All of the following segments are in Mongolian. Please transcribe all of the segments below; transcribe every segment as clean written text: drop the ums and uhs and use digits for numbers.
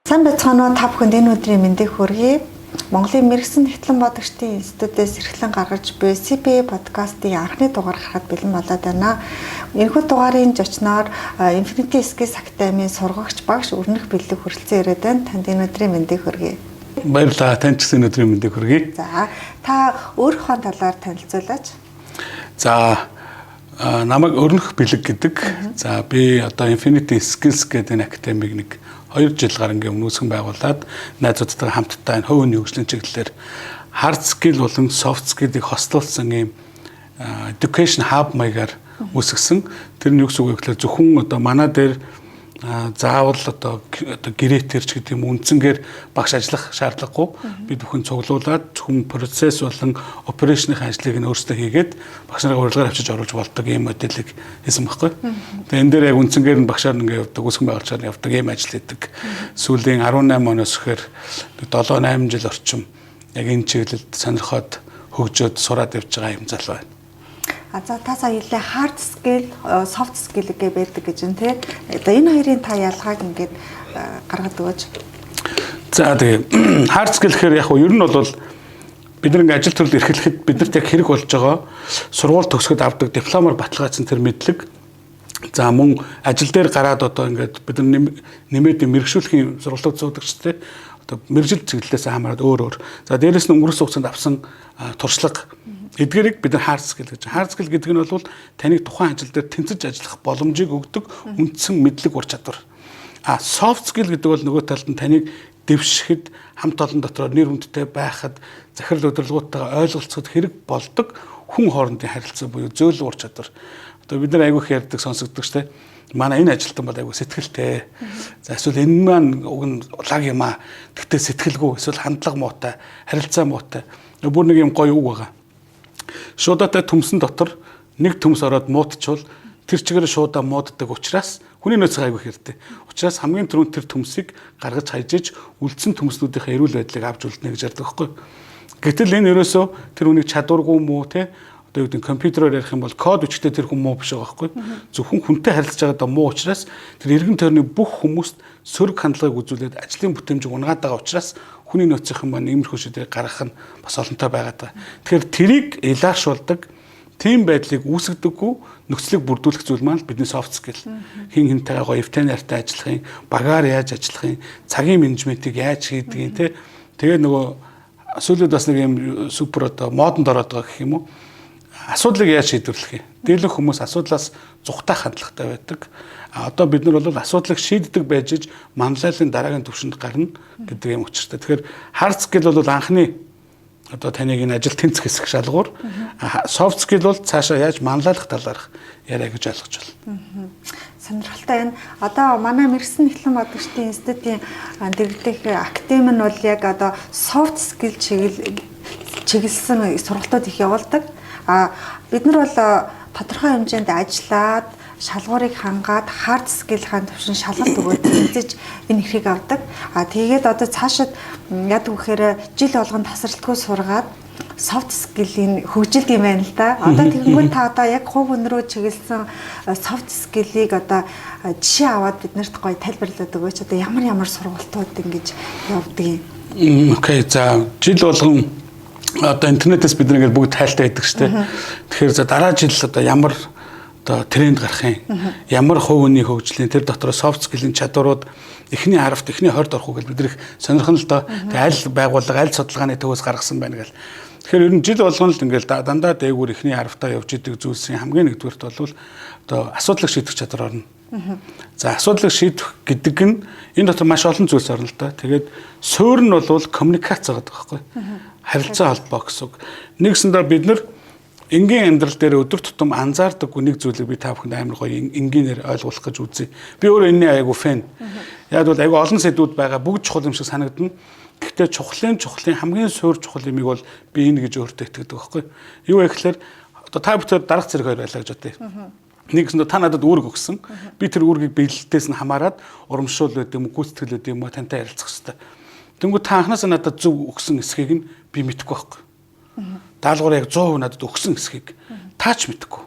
Сайн байцгаана уу та бүхэнд энэ өдрийн мэндийг хүргэе. Монголын мэрэгсэн нэгтлэн бодогчдын институтээс эрхлэн гаргаж буй CPA подкастын анхны дугаар гарахад бэлэн болоод байна. Энэхүү дугаарын зочноор Infinity Skills Academy сургагч багш Өрнөх бэлэг хүрэлцэн ирээд байна. Танд энэ өдрийн мэндийг хүргэе. Баярлалаа. Танд ч энэ өдрийн мэндийг хүргэе. За, та өөрийнхөө талаар танилцуулаач. За, намайг Өрнөх бэлэг гэдэг. За, би одоо Infinity Skills гэдэг энэ академиг нэг 2 жил гарan гээ өмнөөсгөн байгуулад найзуудтайгаа хамтдаа энэ хувийн хөгжлийн чиглэлээр hard skill болон soft skill-ийг хостолсон ийм education hub маягаар үүсгэсэн. Тэр нь юу гэсэн үг вэ гэхээр зөвхөн одоо манай дээр заавал одоо гэрээтэй ч гэдэг юм үндсэнгээр багш ажиллах шаардлагагүй. Бид бүхэн цуглуулад зөвхөн процесс болон операшных ажлыг нь өөрсдөө хийгээд багш нарыг урилгаар авчиж оруулж болдог ийм моделийг хийсэн байхгүй. Тэгээ энэ дээр яг үндсэнгээр нь багшаар ингээд явдаг, үүсгэн байгууллагаар явдаг ийм ажил хийдэг. Сүүлийн 18 оноос ихээр 7-8 жил орчим яг энэ чиглэлд сонирхоод хөгжөөд сураад явж байгаа юм залуу байна. За та сая хэлээ hard skill, soft skill гэ байдаг гэж юм тий. Одоо энэ хоёрын та ялгааг ингээд гаргаад өгөөч. За тэгээ hard skill гэхээр яг ер нь бол бид нэг ажил төрөл эрхлэхэд биднэрт яг хэрэг болж байгаа сургууль төгсгöd авдаг дипломоор баталгаажсан тэр мэдлэг. За мөн ажил дээр гараад одоо ингээд бид нэмээд мэрэгшүүлэхийн сургалтууд суудагчтэй одоо мэрэгжил чиглэлээс хамаарат өөр. За дээрэс нь өнгөрсөн хугацаанд авсан туршлага эдгээрийг бид hard skill гэж. Hard skill гэдэг нь бол таныг тухайн ажил дээр тэнцэж ажиллах боломжийг өгдөг үндсэн мэдлэг ур чадвар. Soft skill гэдэг бол нөгөө талд нь таныг дэвшихэд, хамт олон дотор нэр хүндтэй байхад, захирал удирдлагуудтайгаа ойлголцоход хэрэг болдог хүн хоорондын харилцаа буюу зөөлөн ур чадвар. Одоо бид нар айгүйх ярьдаг сонсогддог штэ. Манай энэ ажилтан бол айгүй сэтгэлтэй. За эсвэл энэ маань уг нь лаг юм аа. Тэгтээ сэтгэлгүй, эсвэл хандлага муутай, харилцаа муутай. Бүр нэг юм гоё үг байгаа. Шуудатай төмсөн дотор нэг төмс ороод муудчихвал тэр чигээр шуудаа мууддаг учраас хүний нөөц айгүй хэрдэг. Учраас хамгийн түрүүнд тэр төмсийг гаргаж хайжиж үлдсэн төмснүүдийнхээ эрүүл байдлыг авч үлднэ гэж ярьдаг байхгүй. Гэтэл энэ ерөөсөө тэр үнийг чадваргүй муу те одоо юу гэдэг компьютероор ярих юм бол код өчтөө тэр хүн муу биш байгаа байхгүй. Зөвхөн хүнтэй харилцаж байгаадаа муу учраас тэр эргэн тойрны бүх хүмүүст сөрөг хандлагыг үзүүлээд ажлын бүтээмжийг унгаад байгаа учраас хүний нөөцийн маань иймэрхүү шийдвэр гаргах нь бас олонтой байгаад байгаа. Тэгэхээр тэрийг илааршуулдаг тийм байдлыг үүсгдэггүй нөхцөлийг бүрдүүлэх зүйл маань бидний soft skill. Хин хинтэйгээ гоё эвтэнартай ажиллахын, багаар яаж ажиллахын, цагийн менежментийг яаж хийдгийг те. Тэгээ нөгөө сүүлийн бас нэг юм супер одоо модонд ороод байгаа гэх юм уу? Асуудлыг яаж шийдвэрлэх юм? Дийлэнх хүмүүс асуудлаас зүгтаа хандлагатай байдаг. Одоо бид нар бол асуудлыг шийддэг байж иж манлайлалын дараагийн түвшинд гарна гэдэг юм учиртай. Тэгэхээр hard skill бол анхны одоо таныг энэ ажил тэнцэх хэсэг шалгуур. Soft skill бол цаашаа яаж манлайлах талаарх яриа гэж ойлгож байна. Сонирхолтой байна. Одоо манай мэрэгсэн нэгтлэн бодогчдын институтын дэргэдэх академи нь бол яг одоо soft skill чиглэсэн сургалтууд их явуулдаг. Бид нар бол тодорхой хэмжээнд ажиллаад шалгуурыг хангаад hard skill-ийн төвшин шалгалт өгөөд тэнцэж энэ ихийг авдаг. Тэгээд одоо цаашид яадаг вэхээр жил болгон тасралтгүй сургаад soft skill-ийн хөгжилт юм байна л да. Одоо тэгэнгүүт та одоо яг хувь өнрөө чиглэсэн soft skill-ийг одоо жишээ аваад биднэрт гоё тайлбарлаад өгөөч. Одоо ямар сургалтууд ингэж явдаг юм. Окей, за жил болгон одоо интернетээс бид нэг бүгд тайлтай байдаг шүү дээ. Тэгэхээр за дараа жил одоо ямар одоо тренд гарах юм. Ямар хувийн хөгжлийн тэр дотор soft skill-ийн чадварууд эхний 10-т эхний 20-д орох уу гэж бид нэх сонирхон л доо. Тэгээ аль байгууллага аль судалгааны төвөөс гаргасан байна гэл. Тэгэхээр ер нь жил болгон л ингээл дандаа дээгүүр эхний 10-таа явж идэг зүйлсийн хамгийн нэгдүгээрт бол одоо асуудлыг шийдэх чадвар орно. За асуудлыг шийдэх гэдэг нь энэ дотор маш олон зүйлс орно л да. Тэгээд суурь нь бол коммуникац байгаа байхгүй. Харилцаа холбоо гэсэн үг. Нэгсэндээ бид нар энгийн амьдрал дээр өдөр тутам анзаардаггүй нэг зүйлийг би та бүхэнд амар гоё энгийнээр ойлгуулах гэж үзье. Би өөрөө энэний айгу фэн. Яг бол айгу олон сэдвүүд байгаа бүгд чухал юм шиг санагдана. Гэхдээ чухлын хамгийн суур чухал юмыг бол би энэ гэж өөртөө итгэдэг байхгүй. Юу вэ гэхээр одоо та бүхэн дарах зэрэг хоёр байлаа гэж бодъё. Нэгсэндээ та надад үүрэг өгсөн. Би тэр үүргийг биелэлтээс нь хамаарад урамшуул байд юм уу, гүйцэтгэл байд юм уу тантай ярилцах хэрэгтэй. Тэнгүү та анханасаа надад зөв өгсөн эсхийг нь би мэдэхгүй байхгүй. Даалгавар яг 100% надад өгсөн эсхийг таач мэдэхгүй.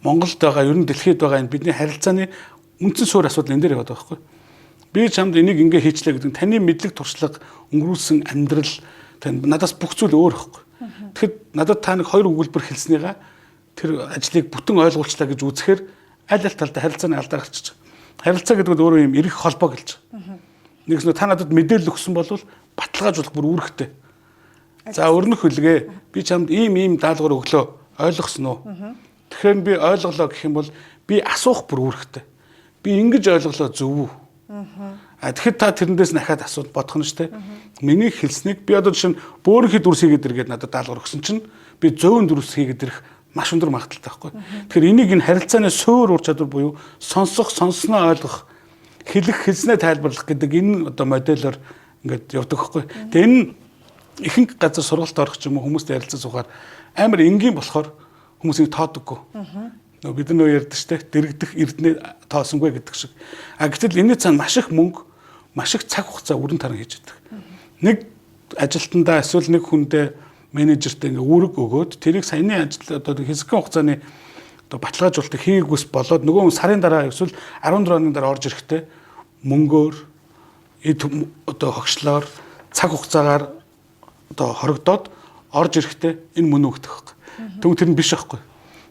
Монголд байгаа ер нь дэлхийд байгаа энэ бидний харилцааны үндсэн суурь асуудал энэ дээр яваад байгаа байхгүй. Би чамд энийг ингээ хийчлээ гэдэг таны мэдлэг туршлага өнгөрүүлсэн амьдрал тань надаас бүх зүйл өөр ихгүй. Тэгэхэд надад та нэг хоёр өгүүлбэр хэлснийгаа тэр ажлыг бүтэн ойлгуулчлаа гэж үзэхээр аль аль талдаа харилцааны алдаа гарчиж байгаа. Харилцаа гэдэг нь өөрөө юм эрэх холбоо гэлж байгаа. Нэгс та надад мэдээлэл өгсөн бол баталгаажуулах бүр үүрэгтэй. За өрнөх хөлгээ би чамд ийм даалгавар өглөө ойлгосон уу? Тэгэхээр би ойлголоо гэх юм бол би асуух бүр үүрэгтэй. Би ингэж ойлголоо зөв үү? Тэгэхэд та тэрнээс дахиад асууд бодох нь шүү дээ. Миний хэлснийг би одоо жишээ нь бөөрийнхий дүрс хийгээд иргээд надад даалгавар өгсөн чинь би зөөвөн дүрс хийгээд ирэх маш өндөр магадaltaй байхгүй. Тэгэхээр энийг энэ харилцааны суур ур чадвар буюу сонссноо ойлгох, хэлснээ тайлбарлах гэдэг энэ одоо модельээр ингээд явдаг байхгүй. Тэгээ энэ ихэнх газар сургалт орох ч юм уу хүмүүстэй ярилцаж суугаар амар энгийн болохоор хүмүүсийг тоодоггүй. Нөгөө бид нөө ярьдаг штэ дэрэгдэх эрдэнэ тоосонгүй гэдэг шиг. Гэтэл энэ цаана маш их мөнгө, маш их цаг хугацаа өрн таран хийж байдаг. Нэг ажилтнаа эсвэл нэг хүндээ менежертэй ингээ үүрэг өгөөд тэрийг саяны ажил одоо хэсэгхэн хугацааны одоо баталгаажуулалтыг хийгүйс болоод нөгөө сарын дараа эсвэл 14 хоногийн дараа орж ирэхдээ мөнгөөр одоо хогшлоор цаг хугацаагаар одоо хорогдоод орж ирэхдээ энэ мөн өгдөг байхгүй. Тэгвэл тэр нь биш байхгүй.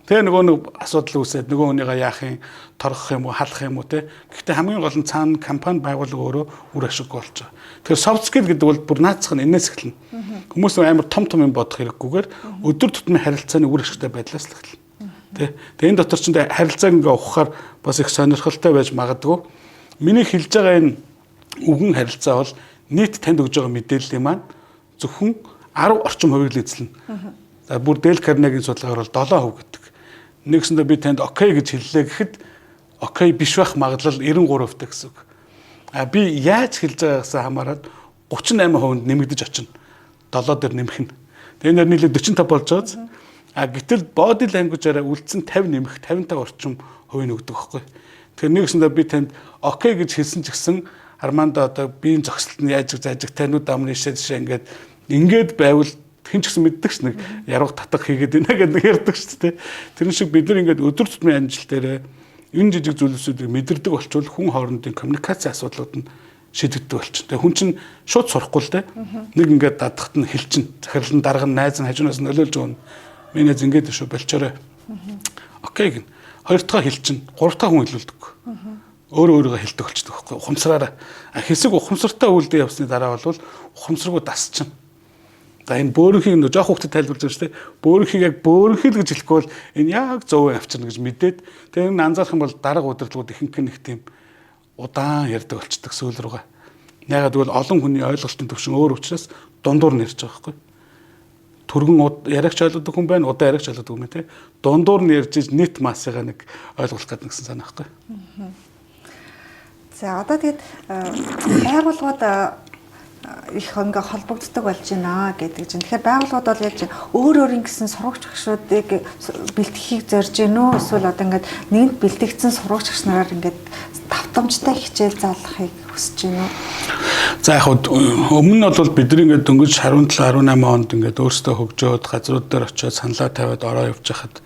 Тэгээ нөгөө нэг асуудал үүсээд нөгөө хүнийгээ яах юм, торгох юм уу, халах юм уу те. Гэхдээ хамгийн гол нь цаана компани байгууллага өөрөө үр ашиггүй болж байгаа. Тэгэхээр soft skill гэдэг бол бүр наацх нь энэс эхэлнэ. Хүмүүс амар том юм бодох хэрэггүйгээр өдөр тутмын харилцааны үр ашигтай байдлаас л эхэлнэ. Тэ. Тэгээ энэ дотор ч харилцааг ингээ ухахаар бас их сонирхолтой байж магадгүй. Миний хэлж байгаа энэ үгэн харилцаа бол нийт танд өгж байгаа мэдээллийн маань зөвхөн 10 орчим хувийг л эзэлнэ. За бүр Дэл Карнегийн судалгаагаар бол 7% гэдэг. Нэгсэндээ би танд окей гэж хэллээ гэхэд окей биш байх магадлал 93% гэсэн үг. Би яаж хэлж байгаагаас хамаарат 38% нэмэгдэж очино. 7 дээр нэмэх нь. Тэгээ нэр нийлээ 45 болж байгааз. Гэтэл body language-аараа үлдсэн 50 нэмэх 55 орчим хувийг өгдөг байхгүй. Тэгэхээр нэгсэндээ би танд окей гэж хэлсэн ч гэсэн Армандо одоо биеийн зогсолт нь яаж заажиг танууд амны шишээ ингээд байвал хэн ч гэсэн мэддэг ш нэг яруу татах хийгээд байна гэдэг ярьдаг ш тэ. Тэр шиг бид нар ингээд өдөр тутмын ажил дээр энэ жижиг зүйлсүүдийг мэдэрдэг болчвол хүн хоорондын коммуникацийн асуудлууд нь шийдэгддэг болчих. Тэгээ хүн чинь шууд сурахгүй л тэ. Нэг ингээд дадахт нь хэлчин. Захирлан дарга нь найз нь хажуунаас нөлөөлж өгнө. Минийз ингээд шүү болчоорой. Окей гин. Хоёр дахь хэлчин. Гурав дахь хүн хэлүүлдэг. Өөрөөгөө хэлдэг болчихдог байхгүй. Ухамсараараа. Хэсэг ухамсартай үйлдэл явсны дараа бол ухамсаргүй дасчихна. За энэ бөөрөнхийг нөө жоох хүүхдэд тайлбарлаж байгаа шүү дээ. Бөөрөнхийг яг бөөрөнхий л гэж хэлэхгүй бол энэ яг зөв авчирна гэж мэдээд тэгээ энэ анзаарах юм бол дарга удирдлагууд ихэнх нэг тийм удаан ярьдаг болчихдог сүүл рүүгээ. Ягаад гэвэл олон хүний ойлголтын төвшин өөр учраас дундуур нь ярьж байгаа байхгүй. Түргэн яриагч ойлгодог хүн байна, удаа яриагч ойлгодог хүн байна те. Дундуур нь ярьж иж нийт массыгаа нэг ойлгуулах гэдэг гэсэн санаа байхгүй. За одоо тэгээд байгууллагууд их ингээ холбогддог болж байна гэдэг чинь. Тэгэхээр байгууллагууд бол яг өөр ингэсэн сурагч багшуудыг бэлтгэхийг зорж гин үү? Эсвэл одоо ингээд нэгэнт бэлтгэгдсэн сурагч багш нараар ингээд давтамжтай хичээл заалахыг хүсэж гин үү? За яг өмнө нь бол бид нэг ингээд дөнгөж 17 18 онд ингээд өөрсдөө хөгжөөд газрууд дээр очиод саналаа тавиад ороо явж хахад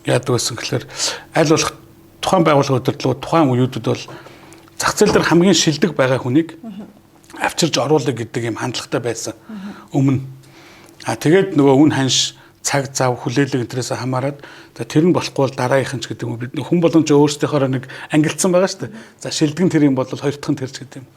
яадаг байсан гэхээр аль болох тухайн байгууллага удирдлагууд тухайн үеүүдэд бол зах зээл дээр хамгийн шилдэг байгаа хүнийг авчирж оруулах гэдэг юм хандлагатай байсан өмнө. Тэгээд нөгөө үн ханш цаг зав хүлээлэг энтрээс хамаарат тэр нь болохгүй бол дараагийнх нь ч гэдэг юм бид хүн болгон ч өөрсдийнхоороо нэг ангилсан байгаа шүү дээ. За шилдэгэн тэр юм бол хоёр дахь нь тэрч гэдэг юм.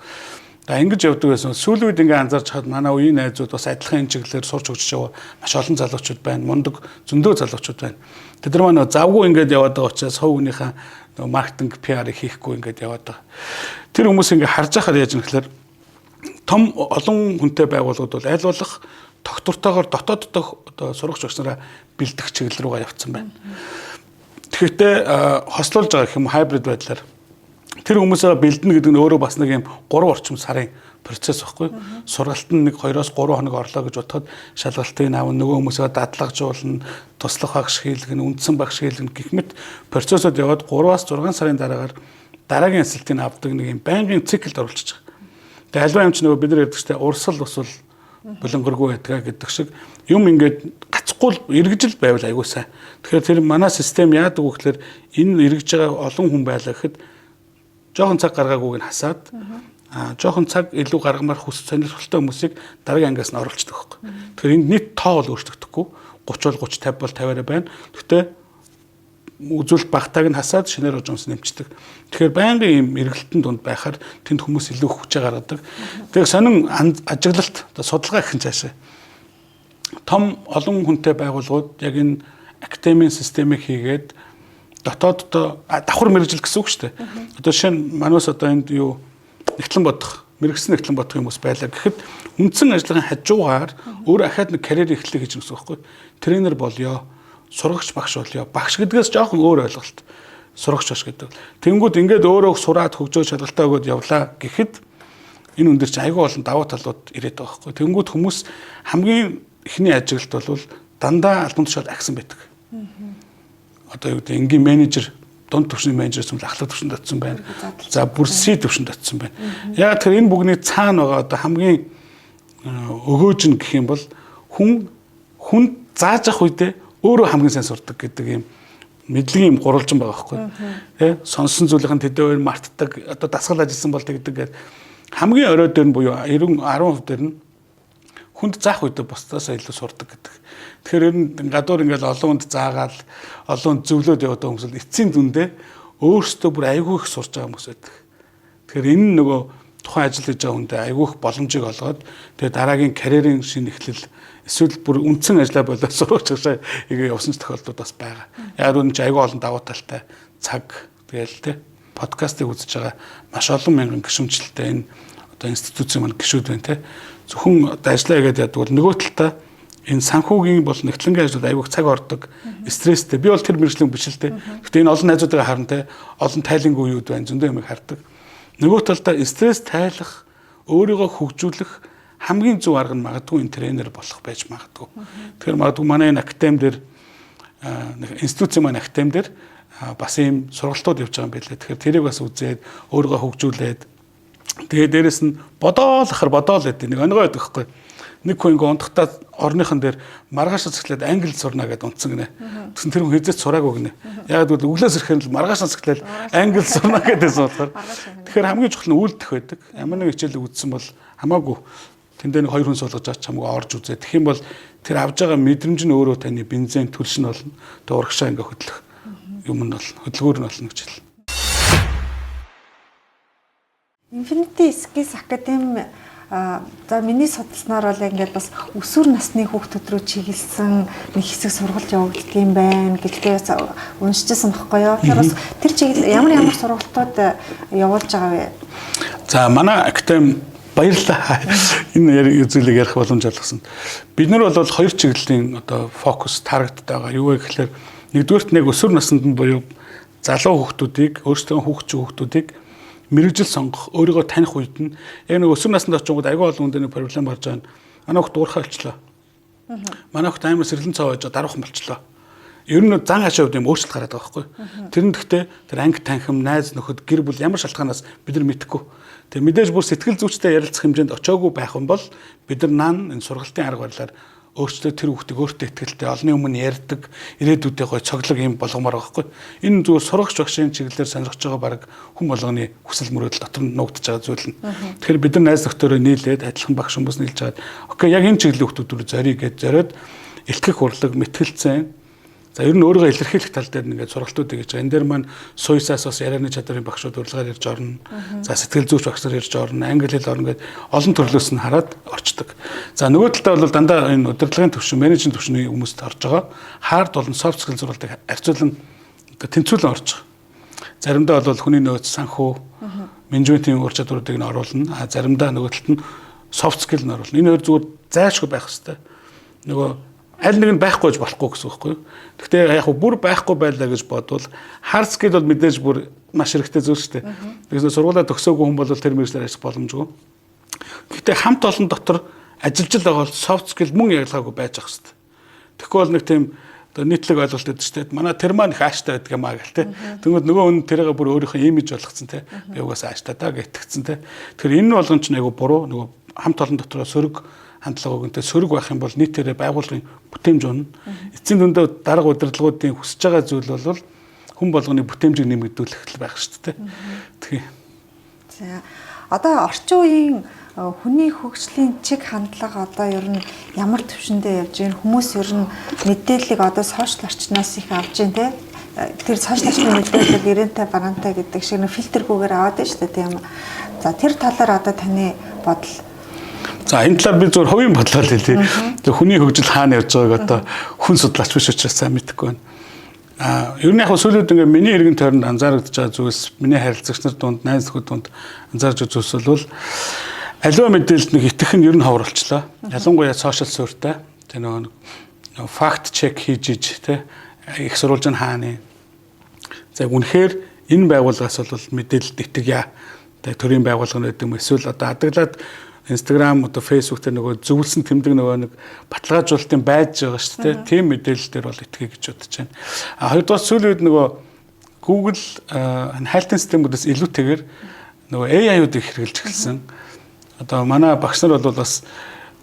Ингэж явдаг байсан. Сүүлийн үед ингээ анзаарч хаад манай үеийн найзууд бас адилхан энэ чиглэлээр сурч өгч байгаа маш олон залуучууд байна. Мундаг зөндөө залуучууд байна. Тэд нар манай завгүй ингээд яваад байгаа учраас хов хүнийхээ нөгөө маркетинг PR-ыг хийхгүй ингээд яваад байгаа. Тэр хүмүүс ингээ харж байхаар яаж юм гэхээр том олон хүнтэй байгууллагууд бол аль болох тогтвортойгоор дотоод одоо сурагч багш нараа бэлдэх чиглэл рүүгээ явцсан байна. Тэгэхдээ хослуулж байгаа гэх юм хайбрид байдлаар тэр хүмүүсээ бэлдэнэ гэдэг нь өөрөө бас нэг юм 3 орчим сарын процесс байхгүй. Сургалт нь нэг 2-3 хоног орлоо гэж бодоход шалгалтыг авна, нөгөө хүмүүсээ дадлагжуулна, туслах багш хийлгэн, үндсэн багш хийлгэн гэх мэт процессод яваад 3-6 сарын дараагаар дараагийн асуултыг авдаг нэг юм байнгын циклд оруулчих. Тэгээ альва юм чи нөгөө бид нар ярьдаг чинь урсгал усвал булангэргүй байдгаа гэдэг шиг юм ингээд гацхгүй эргэжил байвал айгуу сайн. Тэгэхээр тэр манай систем яадаг вэ гэхээр энэ эргэж байгаа олон хүн байлаа гэхэд жоохон цаг гаргаагүйг нь хасаад жоохон цаг илүү гаргамаар сонирхолтой хүмүүсийг дараагийн ангиас нь оруулцдаг байхгүй. Тэгэхээр энд нийт тоо бол өөрчлөгдөхгүй 30 бол 30 50 бол 50-аараа байна. Гэхдээ үзүүлэлт багтааг нь хасаад шинээр жонс нэмчдэг. Тэгэхээр байнгын ийм эргэлтэн дунд байхаар тэнд хүмүүс илүү хүчээ гаргадаг. Тэгэхээр сонин ажиглалт судалгаа гэх цаашаа том олон хүнтэй байгууллагууд яг энэ академийн системийг хийгээд дотооддоо давхар мэрэгжил гэсэн үг шүү дээ. Одоо жишээ нь манайс одоо энд юу нэгтлэн бодох, мэрэгсэн нэгтлэн бодох хүмүүс байлаа гэхэд үндсэн ажлын хажуугаар өөр ахаад нэг карьер эхлэе гэж юм байна. Тренер болёо, сурагч багш болёо. Багш гэдгээс жоохон өөр ойлголт. Сурагч багш гэдэг. Тэнгүүд ингээд өөрөө сураад хөгжөө чадaltaа өгөөд явлаа гэхэд энэ өндөр чинь айгүй олон давуу талууд ирээд байгаа байхгүй. Тэнгүүд хүмүүс хамгийн эхний ажиглалт бол дандаа албан тушаал агсан байдаг. Одоо юу гэдэг энгийн менежер, дунд түвшний менежерс юм ахлах түвшинд очсон байна. За бүрсий түвшинд очсон байна. Яг тэр энэ бүгний цаана байгаа одоо хамгийн өгөөж нь гэх юм бол хүн зааж ах үедээ өөрөө хамгийн сайн сурдаг гэдэг юм мэдлэгийн юм гурвалжин байгаа байхгүй. Тэ сонсон зүйлийн төдөө мартдаг одоо дасгал ажилласан бол тэгдэг гэдэг хамгийн орой дээр нь буюу 90-10% дээр нь хүнд заах үедээ бусдаас илүү сурдаг гэдэг. Тэгэхээр ер нь гадуур ингээл олон хүнд заагаал олон зөвлөд яваад байгаа хүмүүс эцсийн дүндээ өөрсдөө бүр айгүй их сурж байгаа хүмүүс байдаг. Тэгэхээр энэ нөгөө тухайн ажил хийж байгаа хүндээ айгүй их боломжийг олгоод тэгээ дараагийн карьерийн шинэ эхлэл эсвэл бүр үндсэн ажиллаа болоод сурах чагшаа игээ явсан тохиолдлууд бас байгаа. Яг үнэ чи айгүй олон давуу талтай цаг тэгэл тэ подкастыг үзэж байгаа маш олон мянган гишүүнчлэлтэй энэ одоо институцийн маань гишүүд байна те. Зөвхөн одоо ажиллаа гэдэг яадаг бол нөгөө талдаа энэ санхүүгийн бол нэгтлэнгийн ажлууд айгүй цаг ордог, стресстэй. Би бол тэр мэржлийн биш л те. Гэхдээ энэ олон найзуудаа харна те. Олон тайлангүй үед байна, зөндөө юм хардаг. Нөгөө талдаа стресс тайлах, өөрийгөө хөгжүүлэх хамгийн зөв арга нь магадгүй энэ тренер болох байж магадгүй. Тэгэхээр магадгүй манай энэ академи дээр институцийн маань академи дээр бас ийм сургалтууд явж байгаа юм байлээ. Тэгэхээр тэрийг бас үзээд өөрийгөө хөгжүүлээд тэгээ дээрэс нь бодоол гэдэг нэг онгой байдаг хгүй. Нэг хүн ингээ ундахтаа орныхон дээр маргааш цэцлээд англи сурна гэдээ унтсан гинэ. Тэгсэн тэр хүн хэзээ сураагүй гинэ. Яг л өглөөс ирэхээр л маргааш цэцлээд англи сурна гэдээс болохоор. Тэгэхээр хамгийн чухал нь үйлдэх байдаг. Ямар нэг хичээл үзсэн бол хамаагүй тэндээ нэг 2 хүн суулгаж авч хамаагүй орж үзээ. Тэгэх юм бол тэр авж байгаа мэдрэмж нь өөрөө таны бензин төлш нь болно. Тэгээ урагшаа ингээ хөдлөх юм нь болно. Хөдөлгөөр нь болно гэж хэлнэ. Infinity Skills Academy за миний судалснаар бол ингээд бас өсвөр насны хүүхдүүд рүү чиглэсэн нэг хэсэг сургалт явагддаг юм байна гэдгээс уншижсэн байхгүй юу. Тэгэхээр бас тэр чиглэл ямар сургалтууд явуулж байгаа вэ? За манай академи баярлалаа. Энэ зүйлийг ярих боломж олгосон. Бид нар бол хоёр чиглэлийн одоо фокус таргеттай байгаа. Юу вэ гэхээр нэгдүгээрт нэг өсвөр наснд нь буюу залуу хүүхдүүдийг өөрсдөө хүүхдүүдийг мэрэгжил сонгох, өөрийгөө таних үед нь яг нэг өсвөр наснд очингууд аягүй олон хүнд нэг проблем гарч байгаа. Манай хүүхд дуурхай болчлоо. Манай хүүхд амар сэрлэн цаа байж даруухан болчлоо. Ер нь зан хашаа үед юм өөрчлөлт гараад байгаа байхгүй. Тэр нь гэхдээ тэр анги танхим, найз нөхөд, гэр бүл ямар шалтгаанаас бид нар мэдэхгүй. Тэгээ мэдээж бүр сэтгэл зүйчтэй ярилцах хэмжээнд очиагүй байх юм бол бид нар энэ сургалтын арга барилаар өөртөө тэр хүүхдийг өөртөө ихтэй олны өмнө ярьдаг, ирээдүйдээ гой цоглог юм болгомоор байгаа байхгүй. Энэ зүгээр сурагч багшийн чиглэлээр сонирхож байгаа баг хүн болгоны хүсэл мөрөөдөл дотор нуугдж байгаа зүйл нь. Тэгэхээр бид нар найз нөхдөөрөө нийлээд адилхан багш хүмүүс нийлж чаад окей яг энэ чиглэлийн хүүхдүүд рүү зориг гэж зориод илтгэх урлаг, мэтгэлцэн. За ер нь өөрийгөө илэрхийлэх тал дээр ингээд сургалтууд хийж байгаа. Энэ дээр маань суйсаас бас ярианы чадрын багшууд урилгаар ирж орно. За сэтгэл зүйч багш нар ирж орно. Англи хэл орно гэдэг олон төрлөөс нь хараад орчдөг. За нөгөө талдаа бол дандаа энэ удирдлагын төвшин, менежмент төвшний хүмүүст орж байгаа. Хард болон софт скил сургалтыг харьцуулан тэнцвүүлэн орж байгаа. Заримдаа бол хүний нөөц, санхүү, менежментийн ур чадваруудыг нь оруулна. Заримдаа нөгөө талд нь софт скил нь оруулна. Энэ хоёр зүгээр зайлшгүй байх хэрэгтэй. Нөгөө аль нэг нь байхгүй гэж болохгүй гэсэн үг байхгүй юу. Гэхдээ яг бүр байхгүй байлаа гэж бодвол hard skill бол мэдээж бүр маш хэрэгтэй зүйл шүү дээ. Тэгэхээр сургуулаа төгсөөгүй хүн бол тэр мэргэжлээр ажиллах боломжгүй. Гэхдээ хамт олон дотор ажиллаж байгаа бол soft skill мөн ялгаагүй байж ах хэрэгтэй. Тэгэхгүй бол нэг тийм нийтлэг ойлголт өгдөг шүү дээ. Манай тэр маань их ааштай байдаг юм аа гэл те. Тэгвэл нөгөө хүн тэрийг бүр өөрийнхөө имиж болгоцсон те. Би угаасаа ааштай даа гэтгэцсэн те. Тэгэхээр энэ болгон ч айгу буруу нөгөө хамт олон дотор сөрөг хандлагыг үнтэй сөрөг байх юм бол нийтээрээ байгууллагын бүтээмж унна. Эцсийн дүндээ дарга удирдлагуудын хүсэж байгаа зүйл бол хүн болгоны бүтээмжийг нэмэгдүүлэх байх шүү дээ. Тэгэхээр. За Одоо орчин үеийн хүний хөгжлийн чиг хандлага одоо ер нь ямар төвшөндөө явж байна? Хүмүүс ер нь мэдээллийг одоо сошиал орчноос их авж байна те. Тэр сошиал орчны мэдээлэл ирэнтэй бараантай гэдэг шиг нэг фильтргүйгээр аваад байна шүү дээ тийм. За тэр талаар одоо таны бодол. За энэ талаар би зөвхөн хувийн бодлоо л хэлье. Тэг хүний хөгжил хаана явж байгааг одоо хүн судлаач биш учраас сайн мэдэхгүй байна. Ер нь яг сүүлийн үед ингээ миний иргэн тойронд анзаарэгдэж байгаа зүйлс миний харилцагч нар дунд, найз нөхөд дунд анзаарж байгаа зүйлс бол аливаа мэдээлэлд нэг итгэх нь ер нь ховор болчлоо. Ялангуяа сошиал суурьтай. Тэ нөгөө факт чек хийж иж тэ их сурвалж нь хааны. За үнэхээр энэ байгууллагаас бол мэдээлэлд итгэя. Тэ төрийн байгууллага гэдэг юм эсвэл одоо хадгалаад Instagram одоо Facebook дээр нөгөө зөвлөсөн тэмдэг нөгөө нэг баталгаажуулалтын байж байгаа шүү дээ. Тийм мэдээлэл дээр бол итгэе гэж бодож байна. Хоёрдугаар сүүлийн үед нөгөө Google хайлтын системүүдээс илүүтэйгээр нөгөө AI-уудыг хэрэглэж эхэлсэн. Одоо манай багш нар бол бас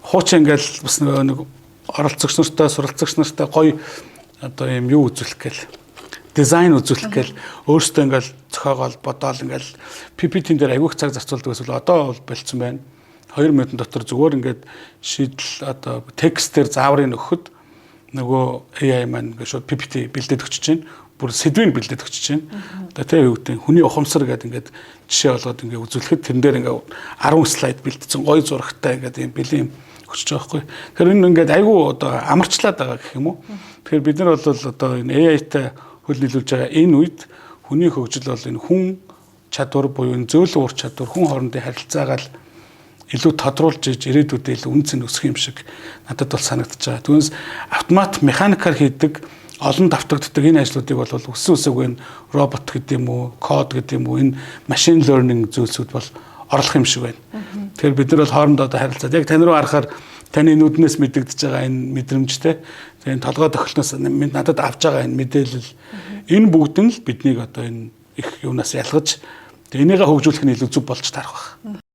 хуучин ингээл бас нэг оролцогч нартай, суралцагч нартай гоё одоо юм юу үзүүлэх гээл дизайн үзүүлэх гээл өөртөө ингээл зохиогоол бодоол ингээл PPT-н дээр аягүйх цаг зарцуулдаг гэсэн одоо бол болцсон байна. 2 минутын дотор зүгээр ингээд шийдэл одоо текстээр зааврыг өгөхөд нөгөө AI маань ингээд шууд PPT бэлдээд өгч чинь бүр сэдвийг бэлдээд өгч чинь. Одоо тэ юу гэдэг хүний ухамсар гэдэг ингээд жишээ болгоод ингээд үзүүлэхэд тэрэн дээр ингээд 10 слайд бэлдсэн гоё зурагтай ингээд юм бэлэн өгч байгаа байхгүй. Тэгэхээр энэ ингээд айгүй одоо амарчлаад байгаа гэх юм уу. Тэгэхээр бид нар бол одоо энэ AI-тай хөл нийлүүлж байгаа энэ үед хүний хөгжил бол энэ хүн чадвар буюу энэ зөөлөн ур чадвар хүн хоорондын харилцаагаа л илүү тодруулж иж ирээдүйдээ илүү үнц нь өсөх юм шиг надад бол санагдаж байгаа. Түүнээс автомат механикаар хийдэг олон давтагддаг энэ ажлуудыг бол өссөн үсээгөө энэ робот гэдэг юм уу, код гэдэг юм уу, энэ машин learning зүйлсүүд бол орлох юм шиг байна. Тэгэхээр бид нар бол хоорондоо харилцаад яг тань руу харахаар таны нүднээс мэдэгдэж байгаа энэ мэдрэмжтэй энэ толгой тохилноос надад авч байгаа энэ мэдээлэл энэ бүгд нь л биднийг одоо энэ их юунаас ялгаж энийгээ хөгжүүлэх нь илүү зөв болж тарах байх.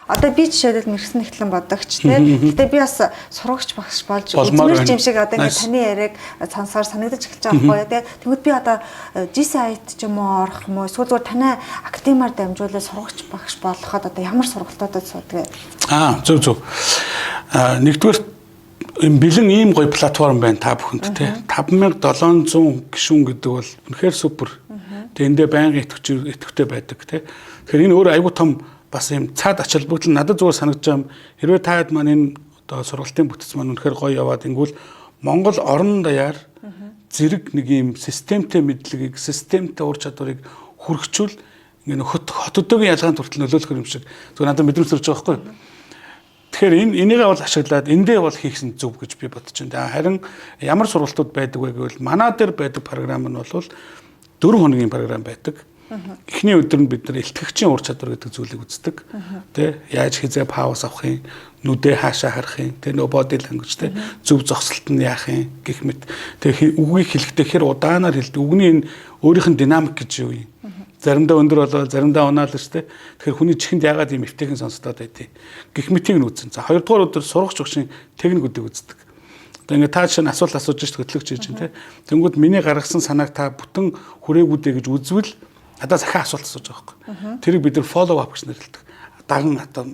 Одоо би жишээлбэл мэрэгсэн эхлэн бодогч тийм. Гэтэ би бас сурагч багш болж үзмэр юм шиг одоо ингээд таны яриаг сонсоор санагдаж эхэлж байгаа байхгүй тийм. Тэгвэл би одоо GCI-т ч юм уу орох юм уу эсвэл зүгээр танай академиар дамжуулаад сурагч багш болоход одоо ямар сургалтуудад суудаг вэ? Зөв. Нэгдүгээр бэлэн ийм гоё платформ байна та бүхэнд тийм. 5700 гишүүн гэдэг бол үнэхээр супер. Тэгээ эндээ байнгын идэвхтэй байдаг тийм. Тэгэхээр энэ өөр аюул том бас юм цаад ачаал бүгд надад зүгээр санагдаж байгаа юм. Хэрвээ таад маань энэ одоо сургалтын бүтэц маань үнэхээр гоё яваад ингүүл Монгол орон даяар зэрэг нэг юм системтэй мэдлэгийг, системтэй ур чадварыг хүргэжүүл ингээ хот өдөөгийн ялгаанд хүртэл нөлөөлөх юм шиг зүгээр надад мэдрэмж төрж байгаа байхгүй. Тэгэхээр энийгээ бол ашиглаад эндээ бол хийхсэн зөв гэж би бодож байна. Харин ямар сургалтууд байдаг вэ гэвэл манай дээр байдаг програм нь бол 4 хоногийн програм байдаг. Эхний өдөр нь бид нар илтгэгчийн ур чадвар гэдэг зүйлийг үздэг. Тэ яаж хизээ пауз авах юм, нүдээ хаашаа харах юм, тэ нөө body language тэ зөв зогсолт нь яах юм гэх мэт. Тэ үгийг хэлэхдээ хэр удаанаар хэлдэг. Үгний энэ өөрийнх нь динамик гэж юу юм. Заримдаа өндөр болоо, заримдаа унаал шүү дээ. Тэгэхээр хүний чихэнд яагаад ийм эвтэйхэн сонсогдоод байдгийг гэх мэтийг нь үзэн. За хоёрдугаар өдөр сурагч багшийн техникүүдийг үздэг. Одоо ингээд та жишээ нь асуулт асууж хөтлөгч хийж чинь тэ. Тэнгүүд миний гаргасан санааг та бүтэн хүрээгүүдээ гэж үзвэл надад захиа асуулт асууж байгаа байхгүй. Тэрийг бид нар follow up гэж нэрлэдэг. Даган одоо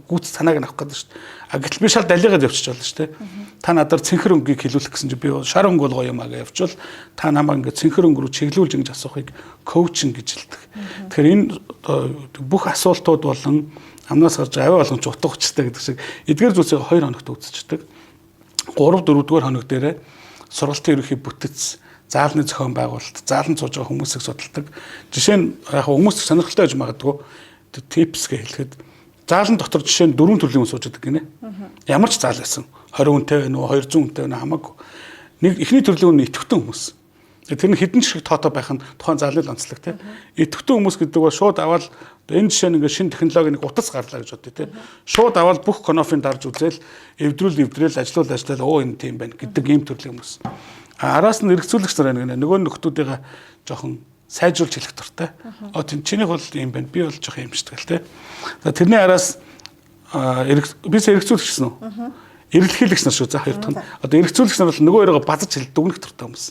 гүйц санааг нь авах гэдэг шүү дээ. Гэтэл би шал далигаад явчих болно шүү дээ. Та надаар цэнхэр өнгийг хэлүүлэх гэсэн чинь би шар өнгө бол гоё юм аа гэж явчвал та намайг ингээд цэнхэр өнгө рүү чиглүүлж ингэж асуухыг коучинг гэж хэлдэг. Тэгэхээр энэ бүх асуултууд болон амнаас гарч аваа болгоч утга учиртай гэдэг шиг эдгээр зүйлсийг 2 хоногт үзчихдэг. 3-4 дугаар хоног дээрээ сургалтын ерөнхий бүтэц заалны зохион байгуулалт, заалан сууж байгаа хүмүүсийг судалдаг. Жишээ нь яг хүмүүс сонирхолтой байж магадгүй tips гэж хэлэхэд заалан дотор жишээ нь 4 төрлийн хүмүүс сууж байгаа гинэ. Ямар ч заал байсан. 20 хүнтэй байна уу, 200 хүнтэй байна хамаагүй. Нэг эхний төрлийн хүн идэвхтэй хүмүүс. Тэр нь хідэн шиг тоотой байх нь тухайн заалны онцлог тийм. Идэвхтэй хүмүүс гэдэг бол шууд аваад энэ жишээ нь ингээд шинэ технологийн нэг утас гарлаа гэж бодъё тийм. Шууд аваад бүх конофыг дарж үзэл эвдрүүл ажиллал оо энэ тийм байна гэдэг ийм төрлийн хүмүүс. Араас нь эргцүүлэгч нар байна гэнэ. Нөгөө нөхдүүдийг жоохон сайжруулж хэлэх дуртай. Тийм чинийх бол юм байна. Би бол жоохон юм шиг л тийм. За тэрний араас бис эргцүүлэгч гэсэн үү? Эргэлхийлэгч нар шүү за хоёр дахь нь. Одоо эргцүүлэгч нар бол нөгөө хоёроо базаж хэл дүгнэх дуртай хүмүүс.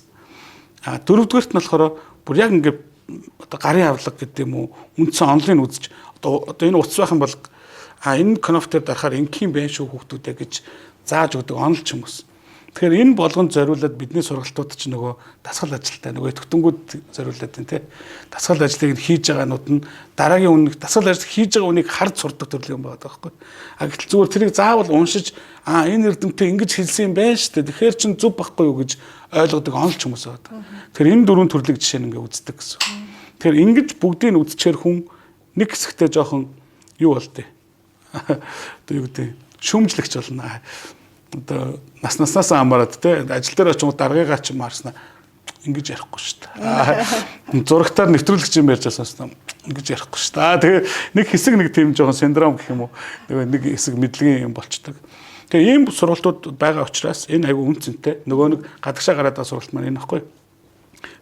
Дөрөвдүгээрт нь болохоор бүр яг ингээд одоо гарын авлага гэдэг юм уу үндсэн онлын үзэж одоо энэ утас байх юм бол энэ кнофтер дарахаар ингийн байх шүү хүүхдүүдээ гэж зааж өгдөг онл ч юм уус. Тэгэхээр энэ болгонд зориулаад бидний сургалтууд ч нөгөө дасгал ажилтай нөгөө идэвхтэнгүүд зориулаад байна те. Дасгал ажлыг хийж байгаанууд нь дараагийн үнэ дасгал ажил хийж байгаа үнийг харж сурдаг төрлийн юм байгаа байхгүй. Гэтэл зүгээр тэрийг заавал уншиж энэ эрдэмтэн ингэж хэлсэн юм байна шүү дээ. Тэгэхээр чин зүв байхгүй юу гэж ойлгодог онлч хүмүүс байгаа. Тэгэхээр энэ дөрвөн төрлийг жишээ нь ингээ үздэг гэсэн. Тэгэхээр ингэж бүгдийг нь үзчихэр хүн нэг хэсэгтээ жоохон юу болтой. Одоо юу гэдэг шүмжлэгч болно. Одоо наснаас хамаарат те ажил дээр очиж даргаагаар ч юм харснаа ингэж ярихгүй шүү дээ. Зурагтаар нэвтрүүлэгч юм ярьж байсан ингэж ярихгүй шүү дээ. Тэгээ нэг хэсэг нэг тийм жоохон синдром гэх юм уу. Нэг хэсэг мэдлэгийн юм болчдөг. Тэгээ ийм сургалтууд байгаа учраас энэ айгүй үнцэнтэй. Нөгөө нэг гадагшаа гараад байгаа сургалт маань энэ баггүй.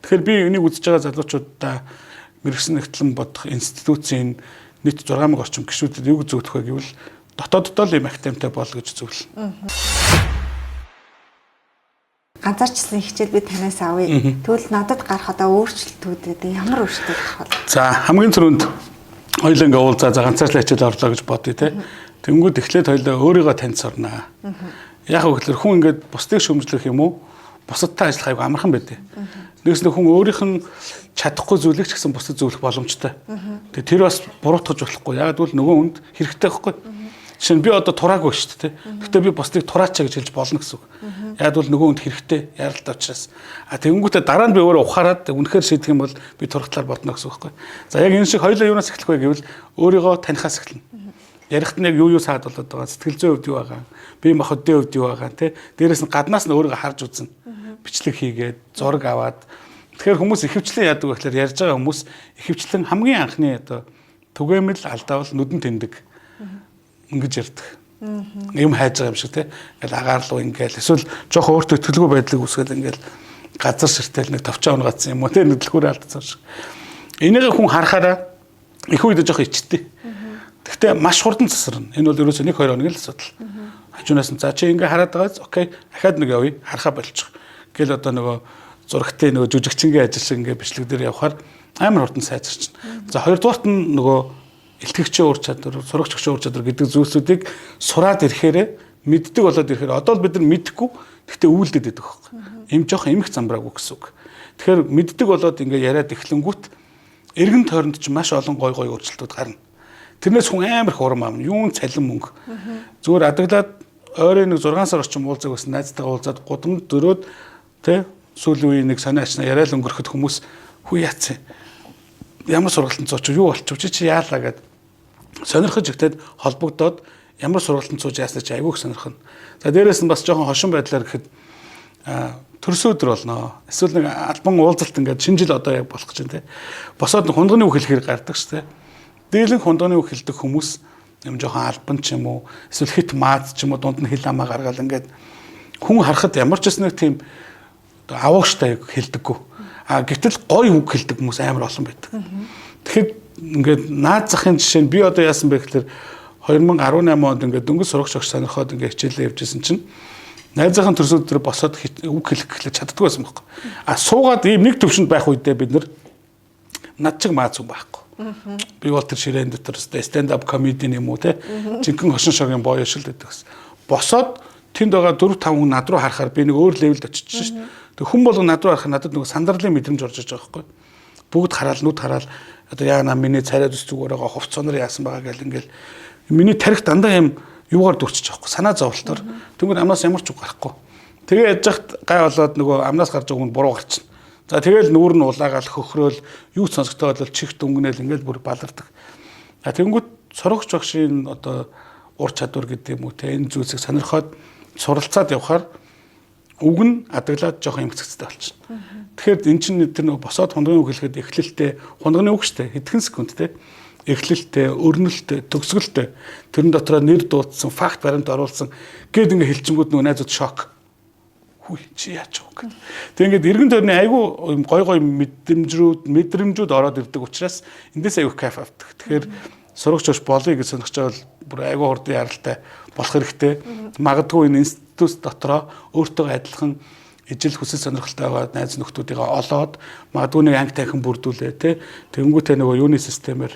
Тэгэхээр би энийг үзэж байгаа залуучуудаа мэрэгсэн нэгтлэн бодох институцийн нийт 6000 орчим гишүүдэд юу зөвдөх вэ гэвэл дотооддоо л юм академитай бол гэж зөвлөн. Ганцаарчлсан хичээл би танаас авъя. Тэгвэл надад гарах одоо өөрчлөлтүүд ямар өөрчлөлт гарах вэ? За хамгийн түрүүнд хоёул ингээ уулзаа ганцаарчлаа хичээл орлоо гэж бодъё те. Тэнгүүд эхлээд хоёул өөрийгөө таньж сурнаа. Яг гэвэл хүн ингээд бусдыг шөмжлөх юм уу? Бусадтай ажиллах айгүй амархан байдэ. Нэгс нэг хүн өөрийнх нь чадахгүй зүйлийг ч гэсэн бусдад зөвлөх боломжтой. Тэгээ тэр бас буруутгаж болохгүй. Яг л нөгөө хүнд хэрэгтэй байхгүй. Жишээ нь би одоо тураагүй шүү дээ. Гэхдээ би бусдыг тураачаа гэж хэлж болно гэсэн үг. Яг л нөгөө хүнд хэрэгтэй яралт учраас. Тэгэнгүүтээ дараа нь би өөрөө ухаарад үнэхээр шийдэх юм бол би турхтлаар бодно гэсэн үг байхгүй. За яг энэ шиг хоёулаа юунаас эхлэх вэ гэвэл өөрийгөө танихаас эхэлнэ. Ярихт нь яг юу саад болоод байгаа. Сэтгэл зүйн хувьд юу байгаа. Бие махбодын хувьд юу байгаа те. Дээрээс нь гаднаас нь өөрийгөө харж үзнэ. Бичлэг хийгээд зураг аваад. Тэгэхээр хүмүүс ихэвчлэн яадаг вэ гэхээр ярьж байгаа хүмүүс ихэвчлэн хамгийн анхны одоо түгээмэл алдаавал нүдэн тэндэг. Ингэж ярьдаг. Юм хайж байгаа юм шиг те. Ингээл агаарлуу ингээл эсвэл жоох өөртөө төлгөө байдлыг үсгээл ингээл газар ширтэл нэг товчоо унгацсан юм уу те нүдлгүүрээ алдсан шиг. Энийг хүн харахаараа их үед жоох ичтэй. Гэхдээ маш хурдан засарна. Энэ бол ерөөсөө 1-2 хоног л асуудал. Хажуунаас нь за чи ингээ хараад байгаач окей дахиад нэг явъя харахаа болчих. Гэл одоо нөгөө зурагтын нөгөө жүжигчингийн ажил шиг ингээ бичлэг дээр явхаар амар хурдан сайжирчна. За хоёрдугаарт нь нөгөө илтгэгчийн ур чадвар, сурагчгийн ур чадвар гэдэг зүйлсүүдийг сураад ирэхээр мэддэг болоод ирэхээр одоо л бид нар мэдэхгүй гэхдээ үүлдэд байдаг байхгүй. Им жоох эмх замбраагүй гэсэн үг. Тэгэхээр мэддэг болоод ингээ яриад эхлэнгүүт эргэн тойронд ч маш олон гой өөрчлөлтүүд гарна. Тэрнээс хүн амар их урам аавна. Юун цалин мөнгө. Зүгээр адаглаад ойрын нэг 6 сар орчим уулзаг байсан найзтайгаа уулзаад гудамд дөрөөд тэ сүүлийн үеийн нэг сонио ачна яриад өнгөрөхөд хүмүүс хүү яац. Ямар сургалтанд сууч юу болчих чи яалаа гэд сонирхож ихтэд холбогдоод ямар сургалтанд сууж яаснаа чи айгүйх сонирхно. За дээрээс нь бас жоохон хошин байдлаар гэхэд төрсөн өдөр болноо. Эсвэл нэг албан уулзалт ингээд шинэ жил одоо яг болох гэж байна те. Босоод хундганы үг хэлэхээр гардаг шүү дээ. Дийлэн хундганы үг хэлдэг хүмүүс юм жоохон албан ч юм уу эсвэл хит маад ч юм уу дунд нь хил амаа гаргаал ингээд хүн харахад ямар ч нэг тийм аваагштай хэлдэггүй. Гэтэл гоё үг хэлдэг хүмүүс амар олон байдаг. Тэгэхэд ингээд наад захын жишээ нь би одоо яасан бэ гэхээр 2018 онд ингээд дөнгөж сурагч огч сонирхоод ингээд хичээлээ явжсэн чинь найзынхаа төрсөн өдөр босоод үг хэлэх гэхлээр чаддгүй байсан байхгүй. Суугаад ийм нэг төвшөнд байх үедээ бид над чиг маа зүг байхгүй. Би бол тэр ширээн дотор stand up comedy юм уу те жинхэнэ хошин шогийн боё шил гэдэг гэсэн. Босоод тэнд байгаа 4-5 хүн над руу харахаар би нэг өөр левелд очиж шин. Тэг хүн болго над руу харахад надад нэг сандарлын мэдрэмж орж иж байгаа байхгүй. Бүгд хараал нүд хараал одоо яана миний царайд ус зүгээр байгаа хувц цонор яасан байгаа гэл ингээл миний тарих дандаа юм юугаар дүрчиж байгаа байхгүй. Санаа зовлтоор тэгвэл амнаас ямар ч үг гарахгүй. Тэгээ яж хахад гай болоод нөгөө амнаас гарч байгаа хүн буруу гарчихна. За тэгэл нүүр нь улаагаал хөхрөөл юу сонсогдоод бол чихт өнгөнөөл ингээл бүр балардаг. Тэгэнгүүт сурагч багшийн одоо ур чадвар гэдэг юм уу те энэ зүйлсийг сонирхоод суралцаад явхаар үг нь адаглаад жоох эмгцэгцтэй болчихно. Тэгэхээр эн чинь тэр нөгөө босоод хундганы үг хэлэхэд эхлэлтэй хундганы үг штэ хэдхэн секунд те эхлэлтэй, өрнөлттэй, төгсгөлтэй тэрэн дотроо нэр дуудсан, факт баримт оруулсан гээд ингээ хэлчингүүд нөгөө найзууд шок. Хүй чи яаж вэ гэдэг. Тэг ингээд эргэн тойрны айгүй гой мэдрэмжүүд ороод ирдэг учраас эндээс айгүй кайф авдаг. Тэгэхээр сурагч ууш болъё гэж сонирхож байгаа бол бүр айгүй хурдан яралтай болох хэрэгтэй. Магадгүй энэ институт дотроо өөртөө адилхан ижил хүсэл сонирхолтой байгаа найз нөхдүүдийг олоод магадгүй нэг анги тахин бүрдүүлээ тий. Тэгэнгүүтээ нөгөө юуны системээр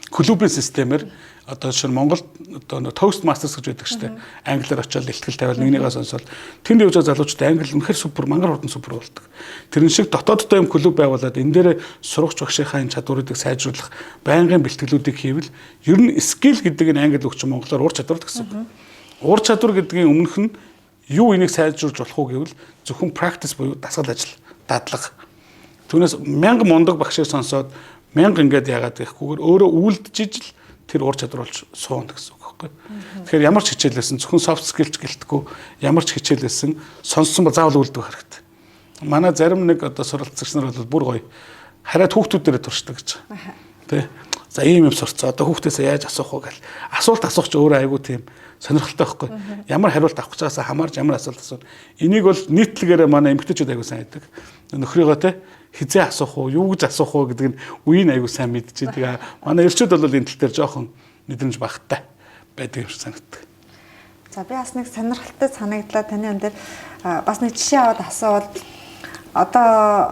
клубын системээр одоо шинэ Монголд одоо Toastmasters гэж байдаг шүү дээ. Англиар очиод ихтгэл тавиал нэгнийгээ сонсоод тэнд явж байгаа залуучууд англи үнэхээр супер мангар хурдан супер болдог. Тэрэн шиг дотооддоо юм клуб байгуулад энэ дээр сурагч багшийнхаа чадваруудыг сайжруулах байнгын бэлтгэлүүдийг хийвэл ер нь skill гэдэг энэ англи өгч монголоор ур чадвар гэсэн үг. Ур чадвар гэдгийн өмнөх нь юу энийг сайжруулж болох уу гэвэл зөвхөн practice буюу дасгал ажил, дадлага. Түүнээс 1000 мундаг багшийг сонсоод 1000 ингээд яагаад гэхгүйгээр өөрөө үлдэж ижил тэр ур чадвар болж суuna гэсэн үг байхгүй. Тэгэхээр ямар ч хичээлсэн зөвхөн soft skill ч гэлтгүй ямар ч хичээлсэн сонссон ба заавал үлдэх хэрэгтэй. Манай зарим нэг одоо суралцагч нар бол бүр гоё хараад хүүхдүүдээрээ туршдаг гэж. Тэ. За ийм юм сурцгаа одоо хүүхдээсээ яаж асуух вэ гэл асуулт асуух ч өөрөө айгүй тийм сонирхолтой байхгүй. Ямар хариулт авах гэж байгаасаа хамаарч ямар асуулт асуuna. Энийг бол нийтлэгээрээ манай эмэгтэйчүүд айгүй сайн байдаг. Нөхрийгөө тэ хизээ асуух уу, юу гэж асуух уу гэдэг нь үеийн айгүй сайн мэдчихэдэг. Манай эрчүүд бол энэ тал дээр жоохон мэдрэмж багттай байдаг юм шиг санагддаг. За би бас нэг сонирхолтой санагдлаа таны энэ дээр бас нэг жишээ аваад асуувал одоо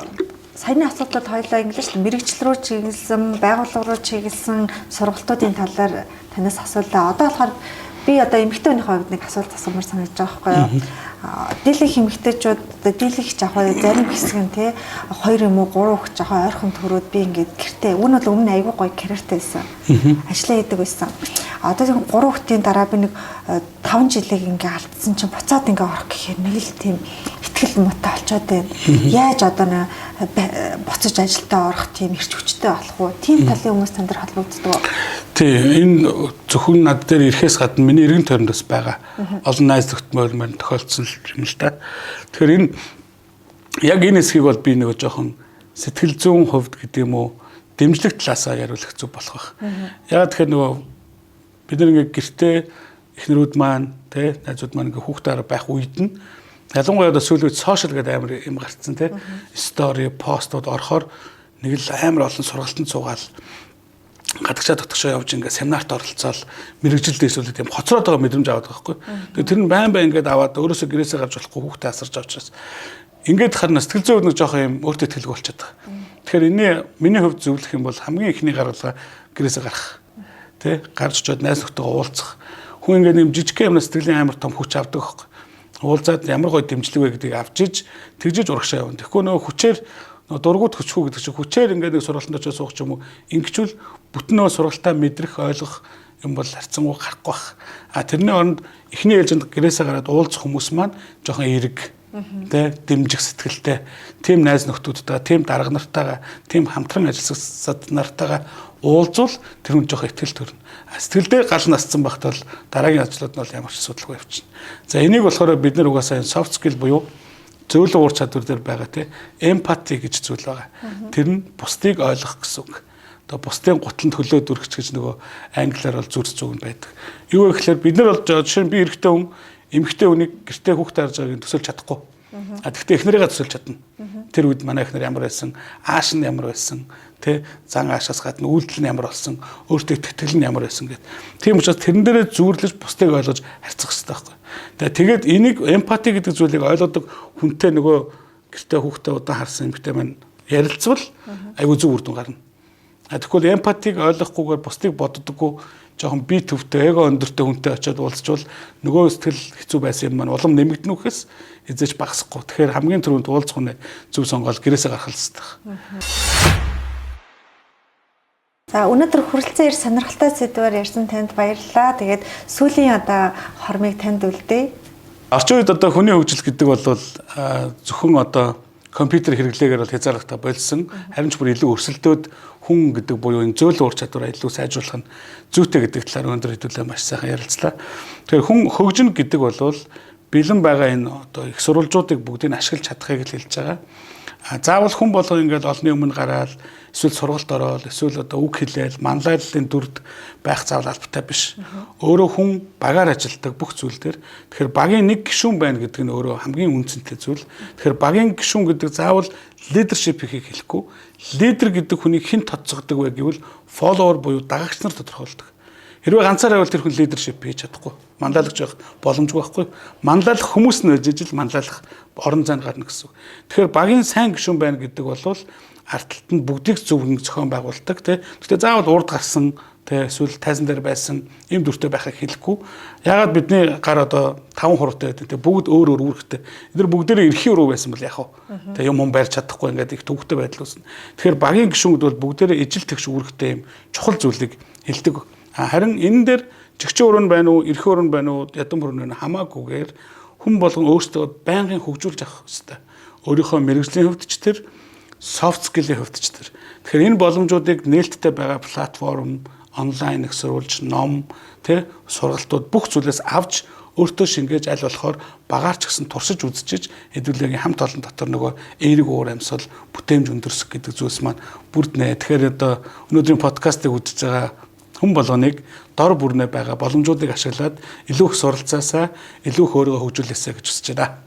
саяны асуудлууд хоёлаа инглиш мэрэгчлэл рүү чиглэсэн, байгууллага руу чиглэсэн сургалтуудын талаар танаас асуулаа. Одоо болохоор би одоо эмэгтэй хүний хувьд нэг асуулт асуумаар санагдаж байгаа байхгүй юу? Дийлэнх эмэгтэйчүүд дийлэнх жахаа зарим хэсэг нь тий 2 юм уу 3 хөх жахаа ойрхон төрөөд би ингээд гэртээ өмнө бол өмнө аягүй гоё карьертэй байсан. Ажиллаа хийдэг байсан. Одоо 3 хүүхдийн дараа би нэг 5 жилиг ингээ алдсан чинь буцаад ингээ орох гэхээр нэг л тийм ихтгэл муутай болчоод байна. Яаж одоо буцаж ажилдаа орох тийм эрч хүчтэй болох уу? Тийм талын хүмүүс тань дээр холбогддог уу? Тий, энэ зөвхөн над дээр ирэхээс гадна миний эргэн тойрондос байгаа олон найз нөхдөмөр маань тохиолдсон юм л та. Тэгэхээр энэ яг энэ хэсгийг бол би нэг жоохон сэтгэл зүйн хувьд гэдэг юм уу дэмжлэг талаасаа яриулах зүг болох байх. Яг тэгэхээр нөгөө бид нэг гэртээ эхнэрүүд маань тий найзууд маань ингээ хүүхдээр байх үед нь ялангуяа одоо сүүлийн үед сошиал гэдэг амар юм гарцсан тий стори постууд орохоор нэг л амар олон сургалтанд суугаал гадагшаа дотгошоо явж ингээ семинарт оролцоод мэрэгжил дэвшүүлэх тийм хоцроод байгаа мэдрэмж аваад байгаа байхгүй. Тэгээ тэр нь байн ингээд аваад өөрөөсөө гэрээсээ гарч болохгүй хүүхдээ асарж авчраас ингээд харна сэтгэл зүйн нэг жоохон юм өөртөө тэлэг болчиход байгаа. Тэгэхээр энэний миний хувьд зөвлөх юм бол хамгийн ихний гаргалгаа гэрээсээ гарах. Тэ гарч очиод найз нөхдөйгөө уулзах. Хүн ингээд юм жижиг юм сэтгэлийн амар том хүч авдаг байхгүй. Уулзаад ямар гоё дэмжлэг вэ гэдгийг авч иж тэгжиж урагшаа явна. Тэгэхгүй нөгөө хүчээр дургууд хөчхүү гэдэг чинь хүчээр ингээд нэг сургалтанд очиж суух ч юм уу ингэчүүл бүтнөө сургалтаа мэдрэх ойлгох юм бол харцангуй гарахгүй бах. А тэрний оронд эхний ээлжинд гэрээсээ гараад уулзах хүмүүс маань жоохон эерэг тэ дэмжих сэтгэлтэй тийм найз нөхдүүдтэйгээ тийм дарга нартайгаа тийм хамтран ажилласад нартайгаа уулзвал тэр хүн жоохон ихтгэл төрнө. Сэтгэл дээр гал насцсан багт бол дараагийн ажлууд нь бол ямар ч асуудалгүй явчихна. За энийг болохоор бид нар угаасаа soft skill буюу зөөлөн уур чадвар дээр байгаа тийм эмпати гэж зүйл байгаа. Тэр нь бусдыг ойлгох гэсэн үг. Одоо бусдын гутланд хөлөө дүрхч гэж нөгөө англиар бол зүрс зүг нь байдаг. Юу вэ гэхээр бид нар бол жишээ нь би эрэгтэй хүн эмэгтэй хүнийг гэртээ хүүхдээ харж байгааг төсөлж чадахгүй. А тэгвэл эхнэрийгээ төсөлж чадна. Тэр үед манай эхнэр ямар байсан, ааш нь ямар байсан, тэ зан аашаас гадна үйлдэл нь ямар болсон, өөртөө итгэл нь ямар байсан гэдэг. Тийм учраас тэрэн дээрээ зүүрлэж бусдыг ойлгож харьцах хэрэгтэй байхгүй. Тэгээд энийг эмпати гэдэг зүйлийг ойлгодог хүнтэй нөгөө гэртээ хүүхдээ удаан харсан эмэгтэй маань ярилцвал айгүй зөв үр дүн гарна. Тэгвэл эмпатиг ойлгохгүйгээр бусдыг боддоггүй жоохон бие төвтэй эго өндөртэй хүнтэй очиод уулзчвал нөгөө сэтгэл хэцүү байсан юм маань улам нэмэгдэнүүхээс эзэж багасахгүй. Тэгэхээр хамгийн түрүүнд уулзах нь зөв сонгоод гэрээсээ гаргах хэрэгтэй. За өнөөдөр хүрэлцэн ир сонирхолтой сэдвээр ярьсан танд баярлалаа. Тэгээд сүүлийн одоо хормыг танд үлдээе. Орчин үед одоо хүний хөгжил гэдэг бол зөвхөн одоо компьютер хэрэглээгээр бол хязгаарлалтаа болсон. Харин ч бүр илүү өрсөлдөөд хүн гэдэг буюу энэ зөөлөн ур чадвараа илүү сайжруулах нь зүйтэй гэдэг талаар өндөр хэдүүлээ маш сайхан ярилцлаа. Тэгэхээр хүн хөгжинө гэдэг бол бэлэн байгаа энэ одоо их сурвалжуудыг бүгдийг ашиглаж чадахыг л хэлж байгаа. Заавал хүн болго ингээд олонний өмнө гараад эсвэл сургалт ороод эсвэл одоо үг хэлээл манлайллын дүрд байх заавал албатай биш. Өөрөө хүн багаар ажилтдаг бүх зүйл дээр тэгэхээр багийн нэг гишүүн байна гэдэг нь өөрөө хамгийн үнцэнтэй зүйл. Тэгэхээр багийн гишүүн гэдэг заавал лидершип хийхийг хэлэхгүй. Лидер гэдэг хүнийг хэн тодцогддог вэ гэвэл фолловер буюу дагагч нар тодорхойлдог. Хэрвээ ганцаараа бол тэр хүн лидершип хийж чадахгүй. Манлайлагч байх боломжгүй байхгүй. Манлайлах хүмүүс нь байж ижил манлайлах орон зайн гарна гэсэн. Тэгэхээр багийн сайн гишүүн байна гэдэг бол ард талд нь бүгдийг зөвхөн зохион байгуулдаг тий. Гэхдээ заавал урд гарсан тий эсвэл тайзан дээр байсан ийм дүртэй байхыг хэлэхгүй. Ягаад бидний гар одоо 5 хуруутай гэдэг тий бүгд өөр үүрэгтэй. Эдгээр бүгдээрээ эрхийн рүү байсан бол яах вэ? Тий юм барьж чадахгүй ингээд их төвөгтэй байдал үүснэ. Тэгэхээр багийн гишүүнүүд бол бүгдээрээ ижил тэгш үүрэгтэй юм чухал зүйлийг хэлдэг. Харин энэ дээр жигчэн өрөө байна уу, эрх өрөө байна уу, ядам өрөө хамаагүйгээр хүн болгон өөртөө байнгын хөгжүүлж авах хэрэгтэй. Өөрийнхөө мэрэгжлийн хувьд ч тэр soft skill-ийн хувьд ч тэр. Тэгэхээр энэ боломжуудыг нээлттэй байгаа платформ, онлайн их сурвалж, ном, тэ сургалтууд бүх зүйлээс авч өөртөө шингээж аль болохоор багаарч гэсэн туршиж үзчихэж хэдүүлгийн хамт олон дотор нөгөө эерэг уур амьсгал, бүтээмж өндөрсөх гэдэг зүйлс маань бүрднэ. Тэгэхээр одоо өнөөдрийн подкастыг үзэж байгаа хүн болгоныг дор бүрнээ байгаа боломжуудыг ашиглаад илүү их суралцаасаа илүү их өөрийгөө хөгжүүлээсэй гэж хүсэж байна.